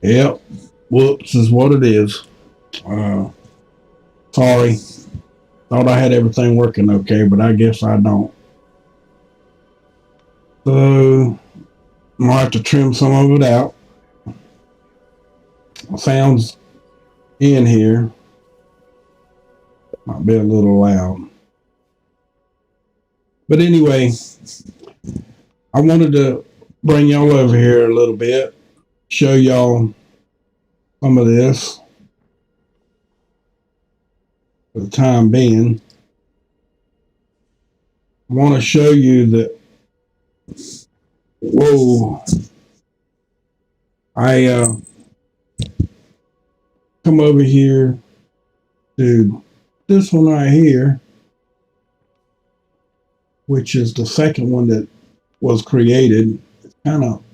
Yep. Whoops is what it is. Uh, Sorry. Thought I had everything working okay, but I guess I don't. So I'm gonna have to trim some of it out. Sounds in here might be a little loud. But anyway, I wanted to bring y'all over here a little bit, show y'all some of this for the time being. I want to show you that, whoa, I come over here to this one right here, which is the second one that was created. It's kind of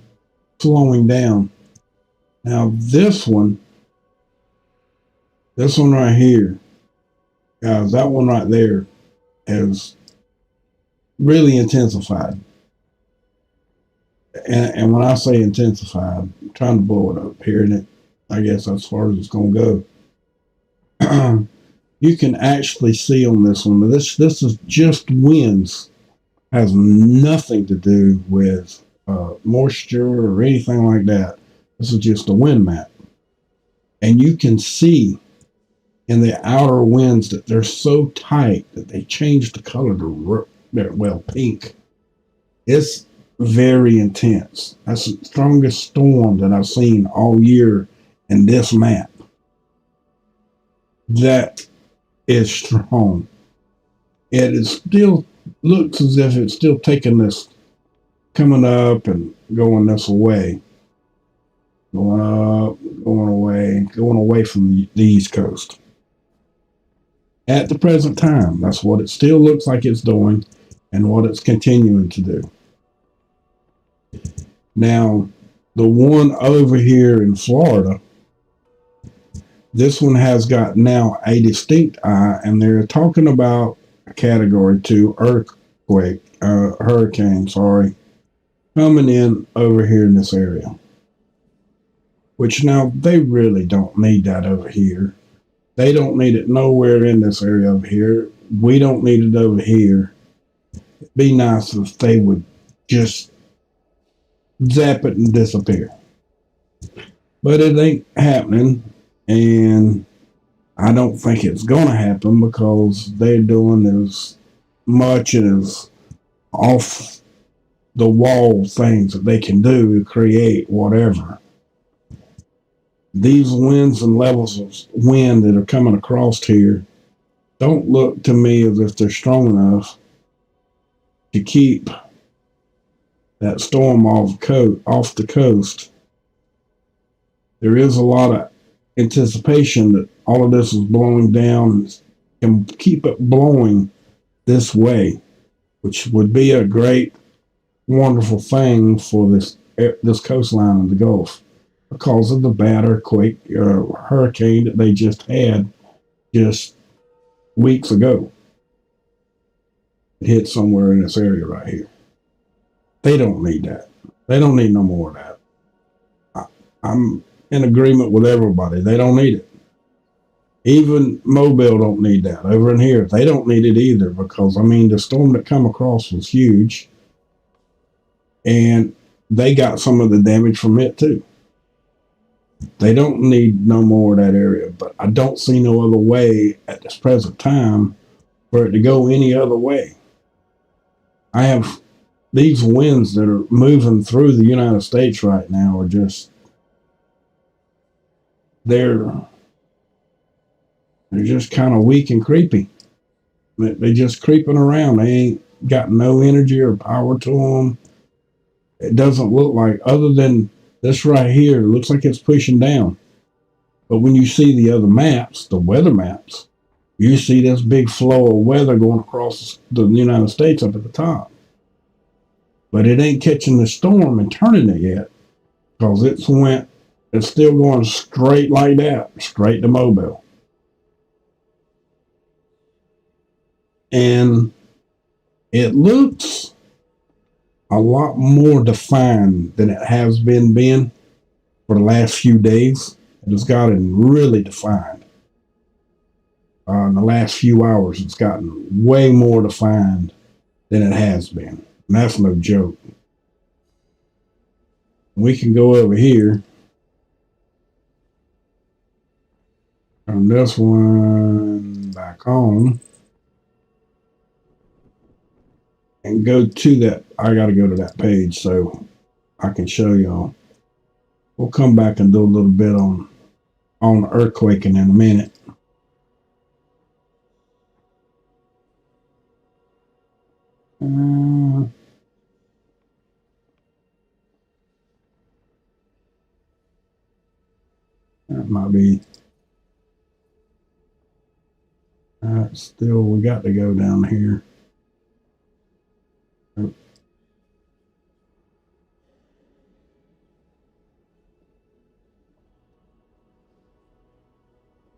slowing down. Now this one right here, guys, that one right there has really intensified. And when I say intensified, I'm trying to blow it up here, and I guess as far as it's going to go. You can actually see on this one, this is just winds, has nothing to do with moisture or anything like that. This is just a wind map. And you can see in the outer winds that they're so tight that they change the color to, well, pink. It's very intense. That's the strongest storm that I've seen all year in this map. That is strong. It is still looks as if it's still taking this, coming up and going this way, going up, going away from the East Coast. At the present time, that's what it still looks like it's doing and what it's continuing to do. Now, the one over here in Florida, this one has got now a distinct eye, and they're talking about a category 2 hurricane, coming in over here in this area. Which now they really don't need that over here. They don't need it nowhere in this area over here. We don't need it over here. It'd be nice if they would just zap it and disappear. But it ain't happening, and I don't think it's going to happen because they're doing as much as off the wall things that they can do to create whatever. These winds and levels of wind that are coming across here don't look to me as if they're strong enough to keep that storm off the coast. There is a lot of anticipation that all of this is blowing down and keep it blowing this way, which would be a great, wonderful thing for this coastline of the Gulf because of the bad hurricane that they just had just weeks ago. It hit somewhere in this area right here. They don't need that. They don't need no more of that. I'm in agreement with everybody. They don't need it. Even Mobile don't need that. Over in here, they don't need it either because, I mean, the storm that come across was huge, and they got some of the damage from it too. They don't need no more of that area, but I don't see no other way at this present time for it to go any other way. I have these winds that are moving through the United States right now are just, they're just kind of weak and creepy. They're just creeping around. They ain't got no energy or power to them. It doesn't look like, other than this right here, it looks like it's pushing down. But when you see the other maps, the weather maps, you see this big flow of weather going across the United States up at the top. But it ain't catching the storm and turning it yet because it's still going straight like that, straight to Mobile. And it looks a lot more defined than it has been. for the last few days. It has gotten really defined. In the last few hours, it's gotten way more defined than it has been. And that's no joke. We can go over here. Turn this one back on. And go to that. I got to go to that page so I can show y'all. We'll come back and do a little bit on earthquaking in a minute. That might be. Still, we got to go down here.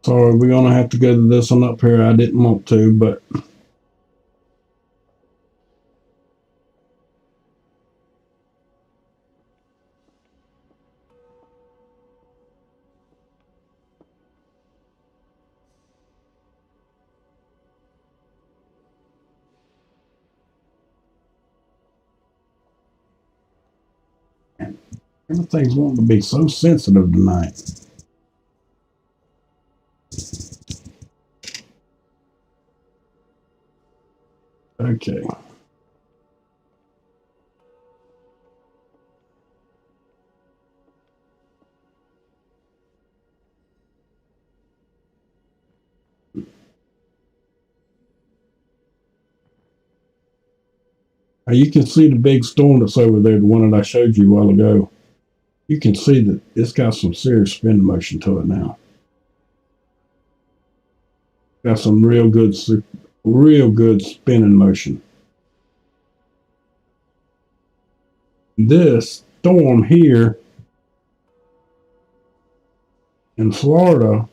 Sorry, we're gonna have to go to this one up here. I didn't want to, but everything's wanting to be so sensitive tonight. Okay. Now you can see the big storm that's over there, the one that I showed you a while ago. You can see that it's got some serious spin motion to it now. Got some real good spinning motion. This storm here in Florida,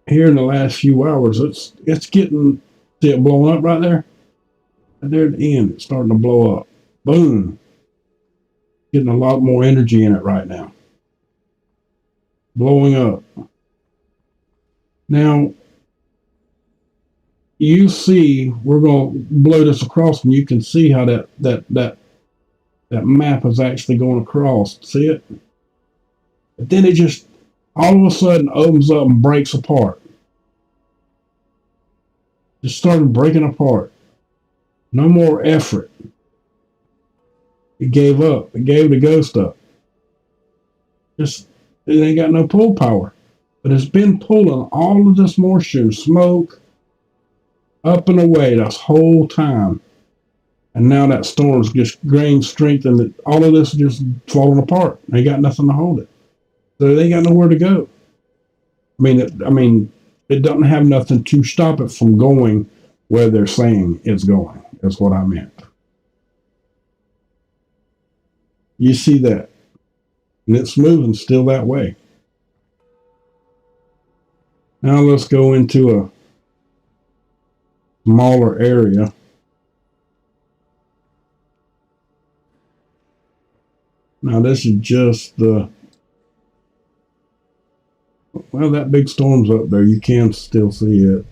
here in the last few hours, it's getting, see it blowing up right there? And there at the end, it's starting to blow up. Boom. Getting a lot more energy in it right now. Blowing up. Now, you see, we're going to blow this across, and you can see how that map is actually going across. See it? But then it just all of a sudden opens up and breaks apart. Just started breaking apart. No more effort. It gave up. It gave the ghost up. Just, it ain't got no pull power. But it's been pulling all of this moisture, smoke, up and away this whole time. And now that storm's just gained strength, and all of this is just falling apart. They got nothing to hold it. So they got nowhere to go. I mean, it doesn't have nothing to stop it from going where they're saying it's going. That's what I meant. You see that? And it's moving still that way. Now let's go into a smaller area. Now this is just the, well, that big storm's up there. You can still see it.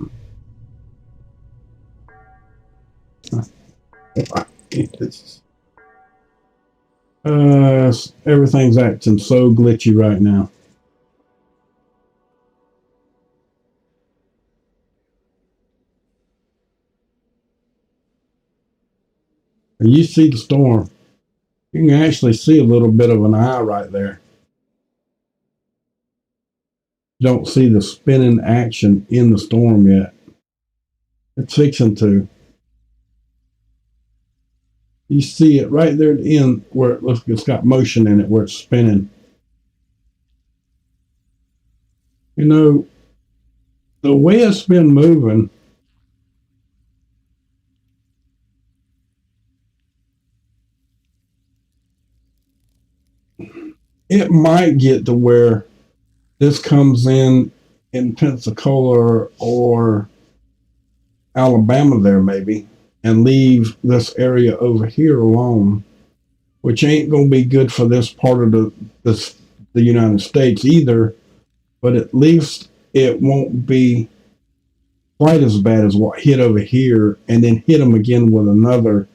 Everything's acting so glitchy right now. And you see the storm. You can actually see a little bit of an eye right there. You don't see the spinning action in the storm yet. It's fixing to. You see it right there at the end where it's got motion in it, where it's spinning. You know, the way it's been moving, it might get to where this comes in Pensacola or Alabama there maybe, and leave this area over here alone which ain't going to be good for this part of the United States either. But at least it won't be quite as bad as what hit over here, and then hit them again with another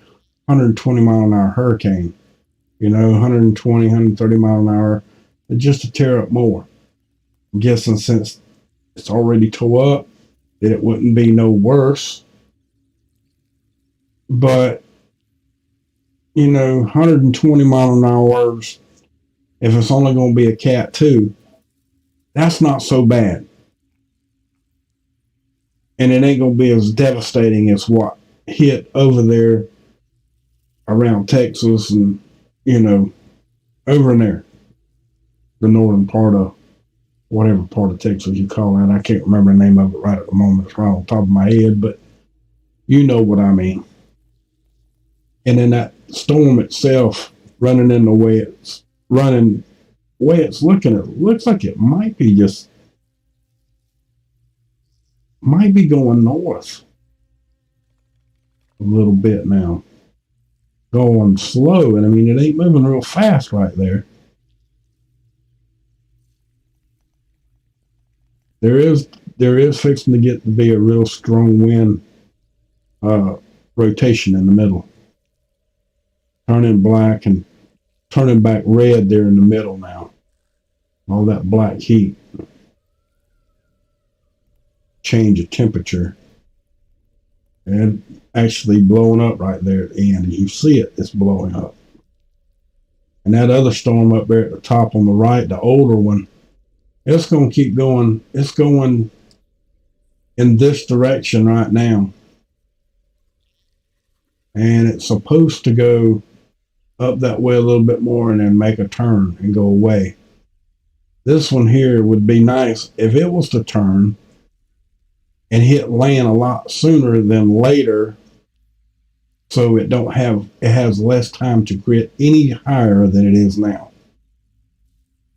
120-mile-an-hour hurricane. 120, 130 mile an hour, just to tear up more. I'm guessing since it's already tore up, that it wouldn't be no worse. But 120 mile an hour, if it's only going to be a Cat 2, that's not so bad. And it ain't going to be as devastating as what hit over there around Texas and, over in there, the northern part of whatever part of Texas you call that. I can't remember the name of it right at the moment. It's right on top of my head, but you know what I mean. And then that storm itself running in the way it's running, way it's looking, it looks like it might be going north a little bit now. Going slow, and I mean it ain't moving real fast right there. There is fixing to get to be a real strong wind rotation in the middle. Turning black and turning back red there in the middle now. All that black heat. Change of temperature. And actually blowing up right there at the end. And you see it, it's blowing up. And that other storm up there at the top on the right, the older one, it's going to keep going. It's going in this direction right now. And it's supposed to go up that way a little bit more and then make a turn and go away. This one here would be nice if it was to turn and hit land a lot sooner than later, so it has less time to get any higher than it is now.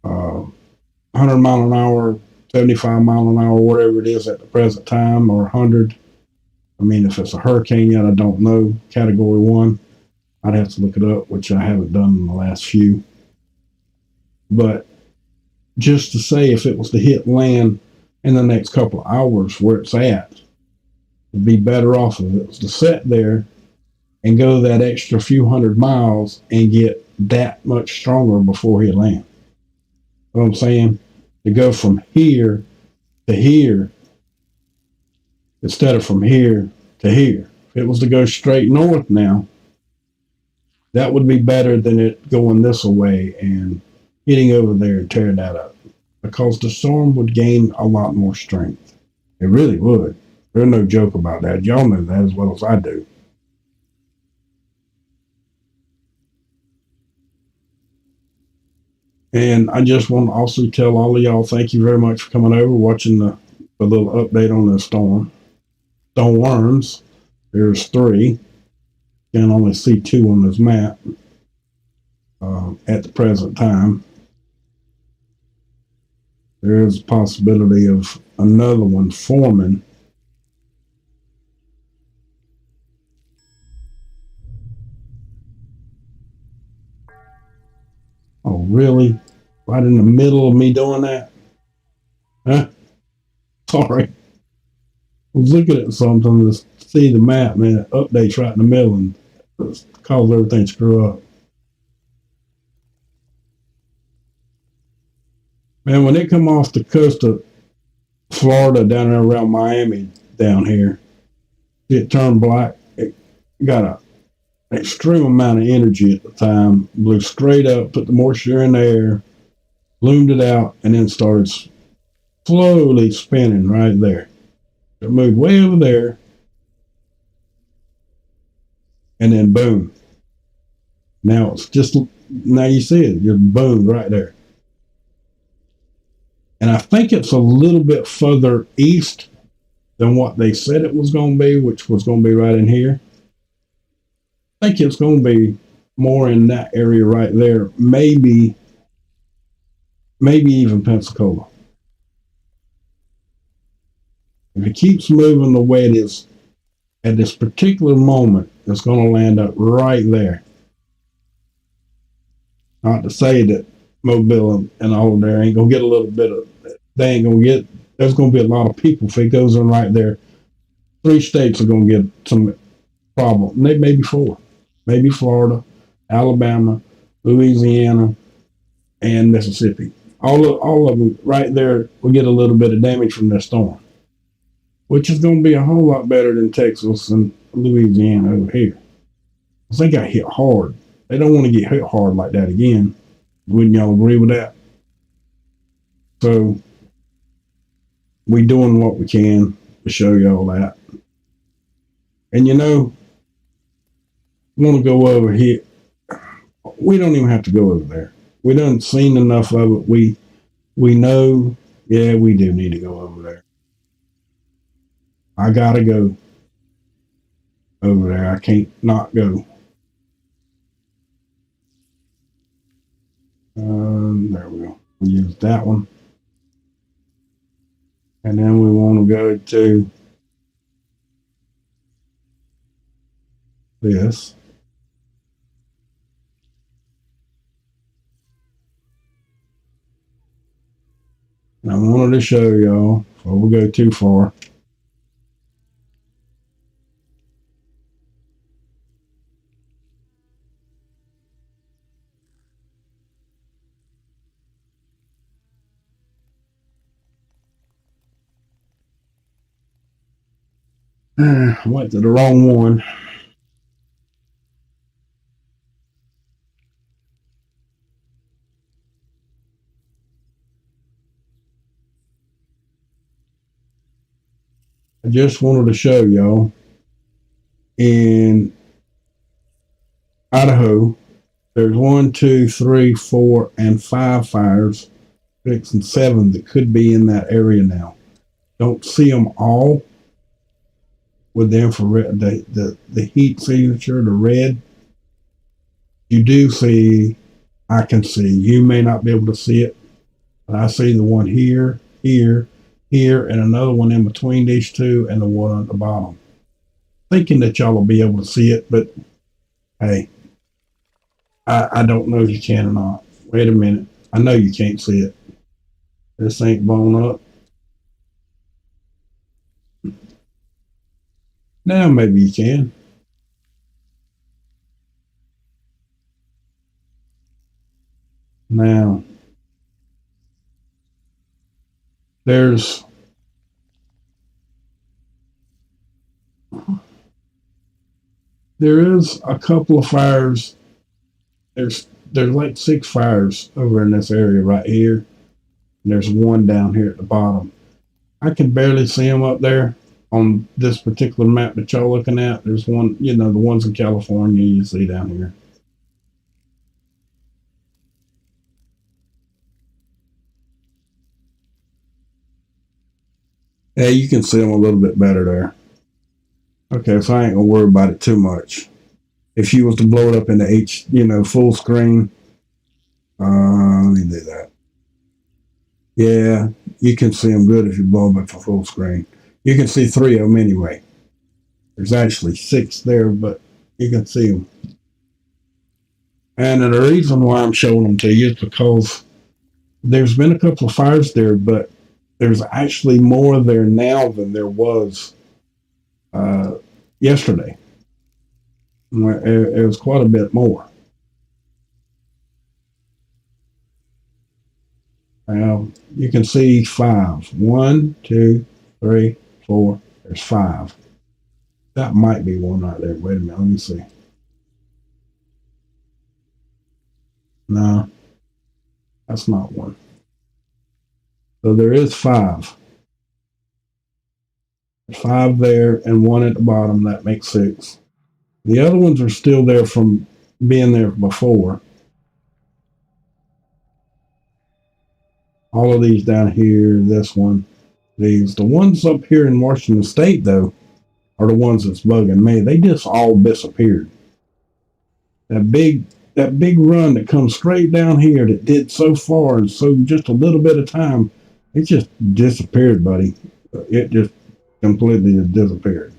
100 mile an hour, 75 mile an hour, whatever it is at the present time, or 100. I mean, if it's a hurricane yet, I don't know. Category 1. I'd have to look it up, which I haven't done in the last few. But just to say, if it was to hit land in the next couple of hours where it's at, it'd be better off if it was to sit there and go that extra few hundred miles and get that much stronger before he land. You know what I'm saying? To go from here to here instead of from here to here. If it was to go straight north now, that would be better than it going this way and hitting over there and tearing that up. Because the storm would gain a lot more strength. It really would. There's no joke about that. Y'all know that as well as I do. And I just want to also tell all of y'all, thank you very much for coming over, watching the little update on the storm. Storms. There's 3. Can only see 2 on this map at the present time. There is a possibility of another one forming. Oh, really? Right in the middle of me doing that? Huh? Sorry. I was looking at something to see the map, man. It updates right in the middle and cause everything to screw up. Man, when they come off the coast of Florida down there around Miami down here, it turned black. It got an extreme amount of energy at the time, blew straight up, put the moisture in the air, bloomed it out, and then started slowly spinning right there. It moved way over there, and then boom. Now you see it, just boom right there. And I think it's a little bit further east than what they said it was going to be, which was going to be right in here. I think it's going to be more in that area right there. Maybe even Pensacola. If it keeps moving the way it is at this particular moment, it's going to land up right there. Not to say that Mobile and all of there ain't gonna get a little bit of. They ain't gonna get. There's gonna be a lot of people if it goes in right there. 3 states are gonna get some problem. Maybe 4, maybe Florida, Alabama, Louisiana, and Mississippi. All of them right there will get a little bit of damage from this storm, which is going to be a whole lot better than Texas and Louisiana over here. Because they got hit hard. They don't want to get hit hard like that again. Wouldn't y'all agree with that? So we doing what we can to show y'all that. And want to go over here. We don't even have to go over there. We done seen enough of it. We know, yeah, we do need to go over there. I gotta go over there. I can't not go. There we go. We use that one. And then we want to go to this. And I wanted to show y'all before we go too far. I went to the wrong one. I just wanted to show y'all in Idaho, there's 1, 2, 3, 4, and 5 fires, 6 and 7 that could be in that area now. Don't see them all with the infrared, the heat signature, the red. You do see, I can see. You may not be able to see it, but I see the one here, here, here, and another one in between these two, and the one at the bottom. Thinking that y'all will be able to see it, but hey, I don't know if you can or not. Wait a minute. I know you can't see it. This ain't blown up. Now maybe you can. Now, there is a couple of fires. There's like 6 fires over in this area right here. And there's one down here at the bottom. I can barely see them up there on this particular map that y'all looking at. There's one, the ones in California you see down here. Yeah, you can see them a little bit better there. Okay, so I ain't gonna worry about it too much. If you was to blow it up into full screen, let me do that. Yeah, you can see them good if you blow them up for full screen. You can see 3 of them anyway. There's actually 6 there, but you can see them. And the reason why I'm showing them to you is because there's been a couple of fires there, but there's actually more there now than there was yesterday. It was quite a bit more. Now you can see 5. 1, 2, 3, 4. There's 5. That might be one right there. Wait a minute. Let me see. No, that's not one. So there is 5. 5 there and 1 at the bottom. That makes 6. The other ones are still there from being there before. All of these down here, this one, these. The ones up here in Washington State, though, are the ones that's bugging me. They just all disappeared. That big run that comes straight down here that did so far and so just a little bit of time, it just disappeared, buddy. It just completely disappeared.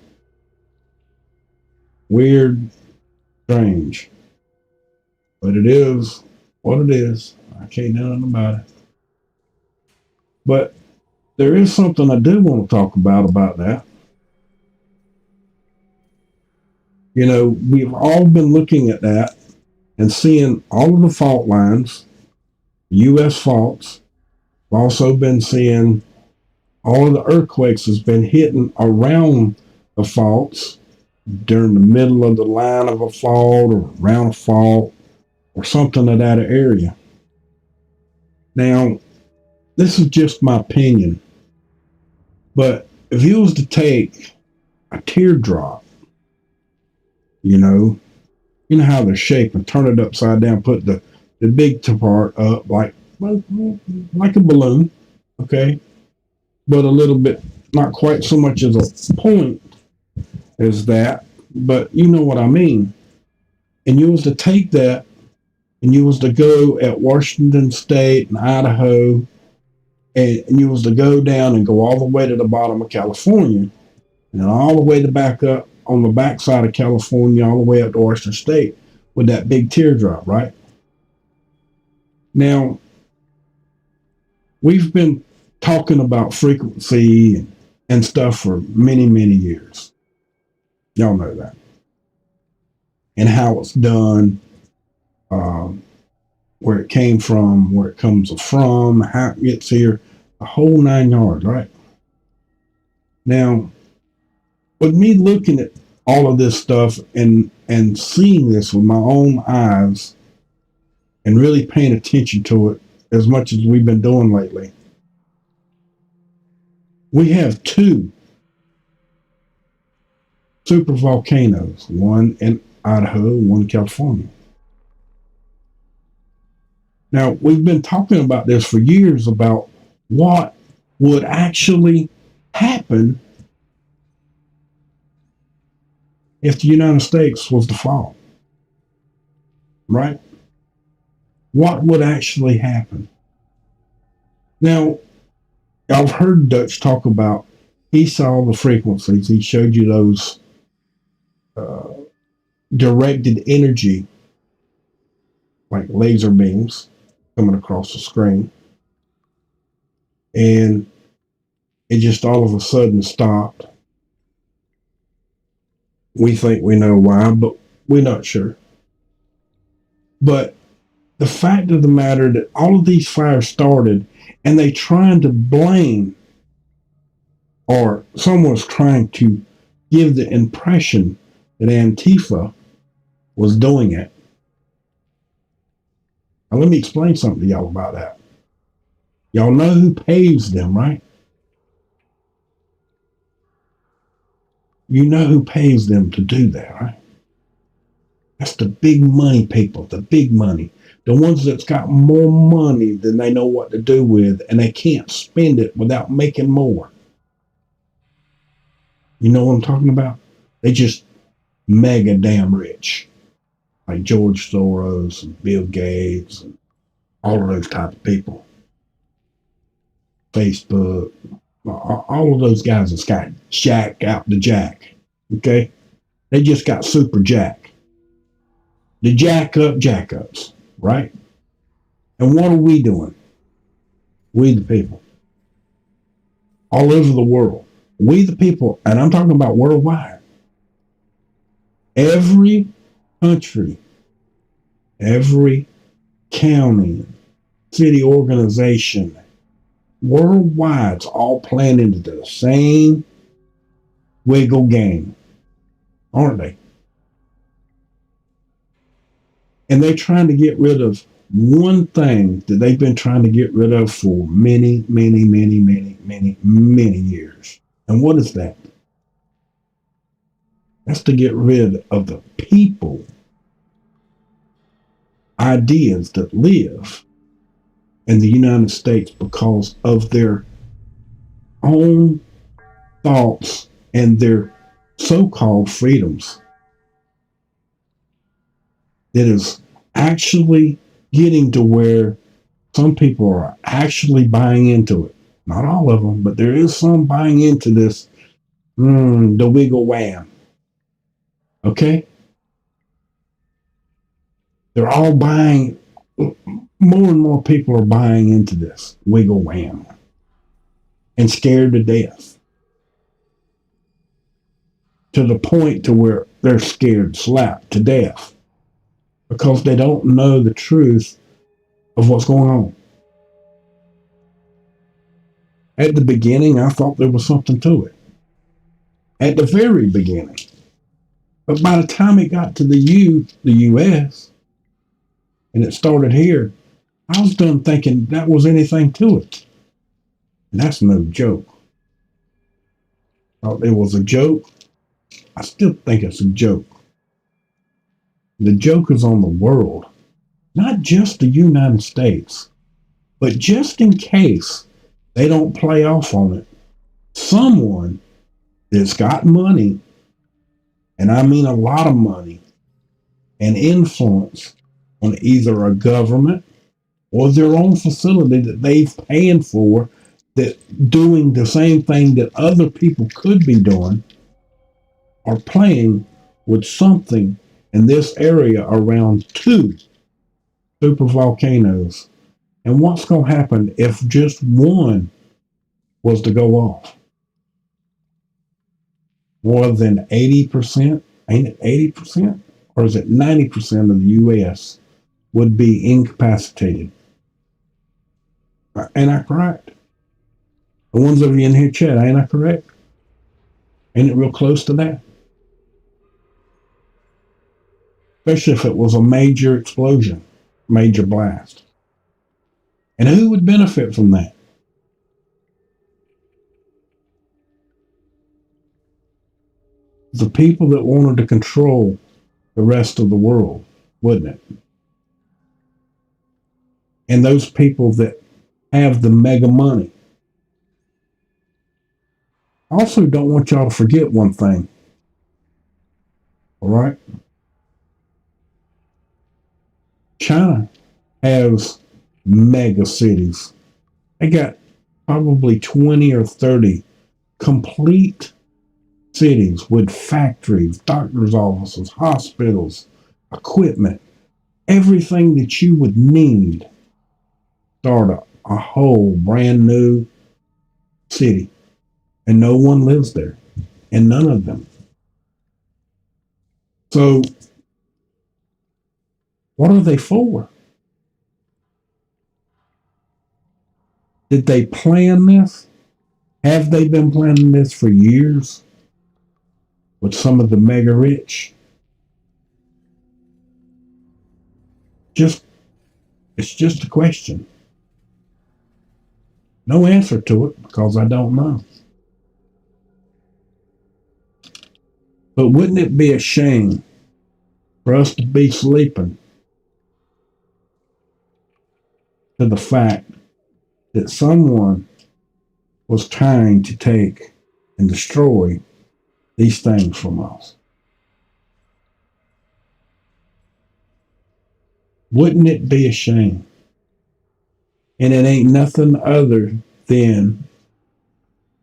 Weird, strange, but it is what it is. I can't do nothing about it. But there is something I do want to talk about that. You know, we've all been looking at that and seeing all of the fault lines, U.S. faults. We've also been seeing all of the earthquakes has been hitting around the faults during the middle of the line of a fault or around a fault or something of that area. Now, this is just my opinion, but if you was to take a teardrop, you know, you know how they're shaped and turn it upside down, put the big part up like a balloon, okay, but a little bit, not quite so much as a point as that, but you know what I mean. And you was to take that and you was to go at Washington State and Idaho, and you was to go down and go all the way to the bottom of California, and all the way to back up on the backside of California, all the way up to Washington State with that big teardrop, right? Now, we've been talking about frequency and stuff for many, many years. Y'all know that. And how it's done, where it came from, where it comes from, how it gets here, the whole 9 yards, right? Now, with me looking at all of this stuff and seeing this with my own eyes and really paying attention to it as much as we've been doing lately, we have two super volcanoes, one in Idaho, one in California. Now, we've been talking about this for years about what would actually happen if the United States was to fall, right? What would actually happen? Now, I've heard Dutch talk about, he saw the frequencies, he showed you those directed energy, like laser beams coming across the screen. And it just all of a sudden stopped. We think we know why, but we're not sure. But the fact of the matter that all of these fires started and they trying to blame, or someone's trying to give the impression that Antifa was doing it. Now, let me explain something to y'all about that. Y'all know who pays them, right? You know who pays them to do that, right? That's the big money people, the big money. The ones that's got more money than they know what to do with, and they can't spend it without making more. You know what I'm talking about? They just mega damn rich. Like George Soros and Bill Gates and all of those type of people. Facebook, all of those guys that's got jack out the jack. Okay? They just got super jack. The jack up jackups, right? And what are we doing? We the people. All over the world. We the people, and I'm talking about worldwide. Every country, every county, city organization, worldwide's all playing into the same wiggle game, aren't they? And they're trying to get rid of one thing that they've been trying to get rid of for many, many, many, many, many, many years. And what is that? That's to get rid of the people ideas that live in the United States because of their own thoughts and their so-called freedoms. That is actually getting to where some people are actually buying into it. Not all of them, but there is some buying into this, the wiggle wham. Okay? They're all buying more and more people are buying into this wiggle wham and scared to death to the point to where they're scared slapped to death because they don't know the truth of what's going on. At the beginning, I thought there was something to it. At the very beginning. But by the time it got to the US, and it started here, I was done thinking that was anything to it. And that's no joke. I thought it was a joke. I still think it's a joke. The joke is on the world, not just the United States, but just in case they don't play off on it, someone that's got money, and I mean a lot of money, and influence on either a government or their own facility that they've paying for, that doing the same thing that other people could be doing, are playing with something in this area around 2 super volcanoes. And what's going to happen if just one was to go off? More than 80%, ain't it 80%? Or is it 90% of the US would be incapacitated? Ain't I correct? The ones of you in here chat, ain't I correct? Ain't it real close to that? Especially if it was a major explosion, major blast. And who would benefit from that? The people that wanted to control the rest of the world, wouldn't it? And those people that have the mega money. I also don't want y'all to forget one thing. All right? China has mega cities. They got probably 20 or 30 complete cities with factories, doctor's offices, hospitals, equipment, everything that you would need. Start a whole brand new city. And no one lives there. And none of them. So, what are they for? Did they plan this? Have they been planning this for years? With some of the mega rich? It's just a question. No answer to it because I don't know. But wouldn't it be a shame for us to be sleeping to the fact that someone was trying to take and destroy these things from us? Wouldn't it be a shame? And it ain't nothing other than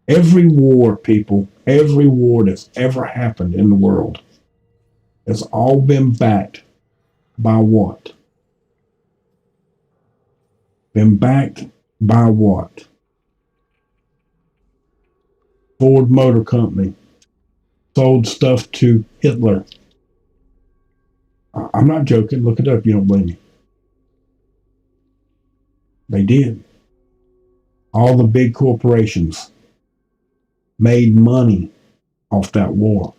every war, people, every war that's ever happened in the world has all been backed by what? Been backed by what? Ford Motor Company sold stuff to Hitler. I'm not joking. Look it up. You don't believe me. They did. All the big corporations made money off that war,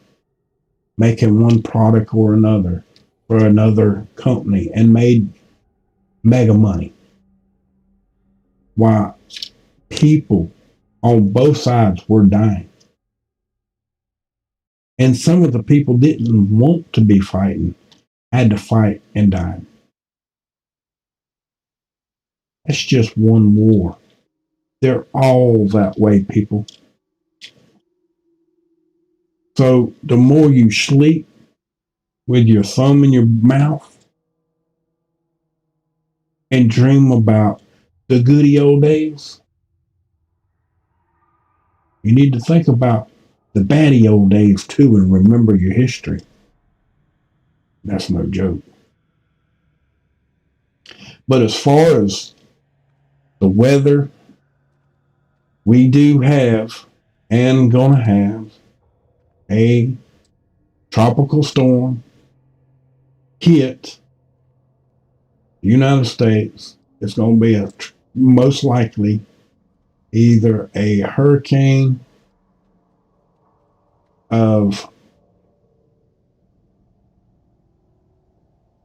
making one product or another for another company, and made mega money. While people on both sides were dying. And some of the people didn't want to be fighting, had to fight and died. That's just one war. They're all that way, people. So the more you sleep with your thumb in your mouth and dream about the goody old days, you need to think about the baddie old days too and remember your history. That's no joke. But as far as the weather, we do have and gonna have a tropical storm hit the United States. It's going to be most likely either a hurricane of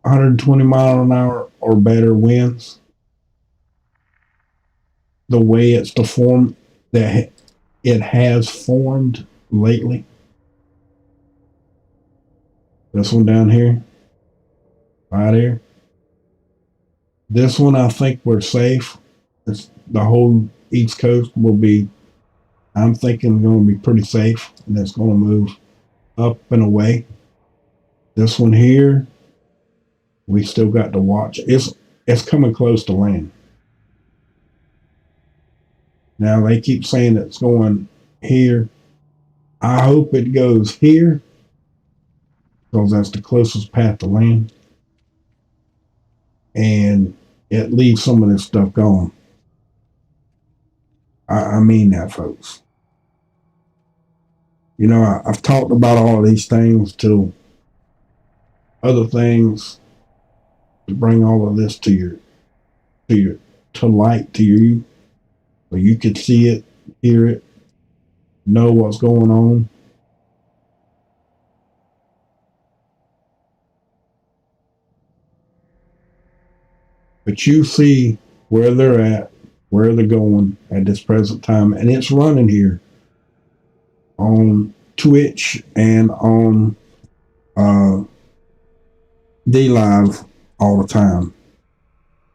120 mile an hour or better winds. The way it's the form that it has formed lately. This one down here, right here. This one, I think we're safe. The whole East Coast will be, I'm thinking, going to be pretty safe, and it's going to move up and away. This one here, we still got to watch. It's coming close to land. Now they keep saying it's going here. I hope it goes here because that's the closest path to land, and it leaves some of this stuff gone. I mean that, folks. You know, I've talked about all of these things to other things to bring all of this to light to you, so you could see it, hear it, know what's going on. But you see where they're at, where they're going at this present time, and it's running here on Twitch and on DLive all the time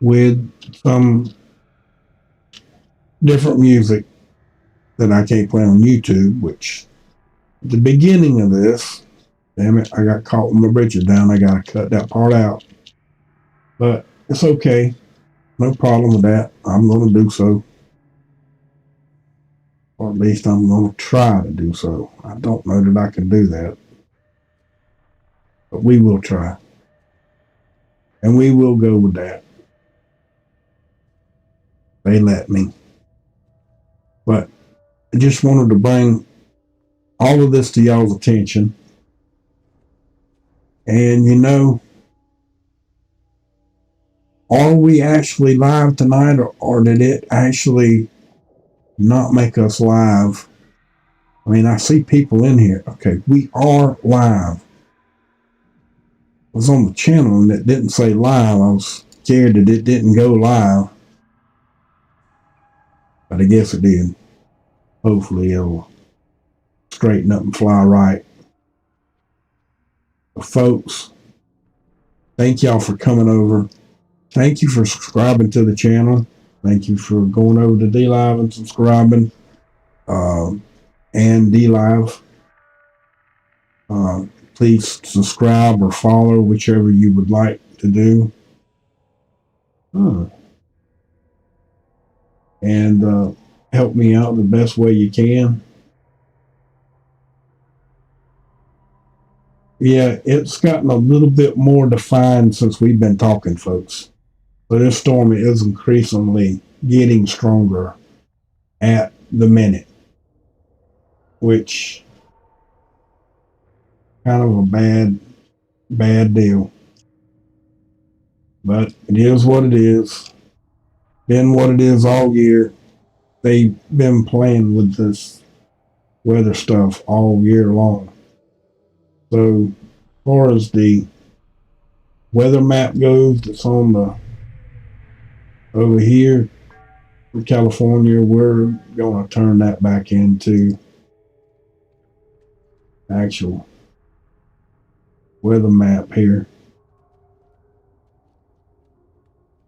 with some different music that I can't play on YouTube, which at the beginning of this, damn it, I got caught with my britches down. I got to cut that part out. But it's okay. No problem with that. I'm going to do so. Or at least I'm going to try to do so. I don't know that I can do that. But we will try. And we will go with that. They let me. But I just wanted to bring all of this to y'all's attention. And you know, are we actually live tonight, or did it actually not make us live? I mean, I see people in here. Okay, we are live. I was on the channel and it didn't say live. I was scared that it didn't go live. But I guess it did. Hopefully it'll straighten up and fly right. But folks, thank y'all for coming over. Thank you for subscribing to the channel. Thank you for going over to DLive and subscribing. And DLive. Please subscribe or follow, whichever you would like to do. And help me out the best way you can. Yeah, it's gotten a little bit more defined since we've been talking, folks. So this storm is increasingly getting stronger at the minute, which kind of a bad deal. But it is what it is. Been what it is all year. They've been playing with this weather stuff all year long. So as far as the weather map goes, that's on the over here for California, we're going to turn that back into actual weather map here.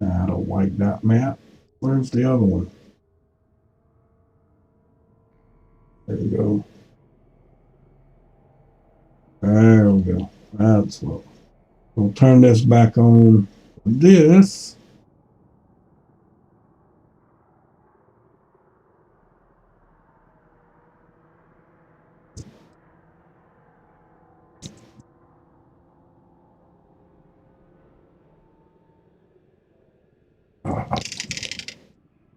I don't like that map. Where's the other one? There we go. There we go. That's what. We'll turn this back on. This.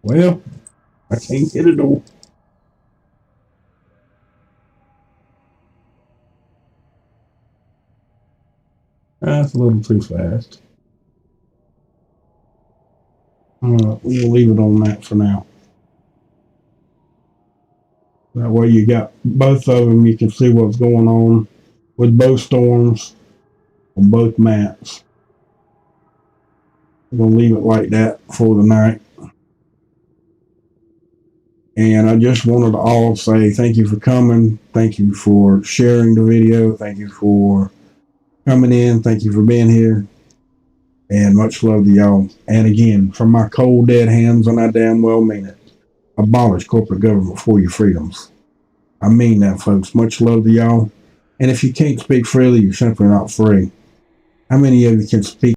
Well, I can't get a door. That's a little too fast. We'll leave it on that for now. That way you got both of them. You can see what's going on with both storms on both maps. We're going to leave it like that for the night. And I just wanted to all say thank you for coming. Thank you for sharing the video. Thank you for coming in. Thank you for being here. And much love to y'all. And again, from my cold dead hands, and I damn well mean it, abolish corporate government for your freedoms. I mean that, folks. Much love to y'all. And if you can't speak freely, you're simply not free. How many of you can speak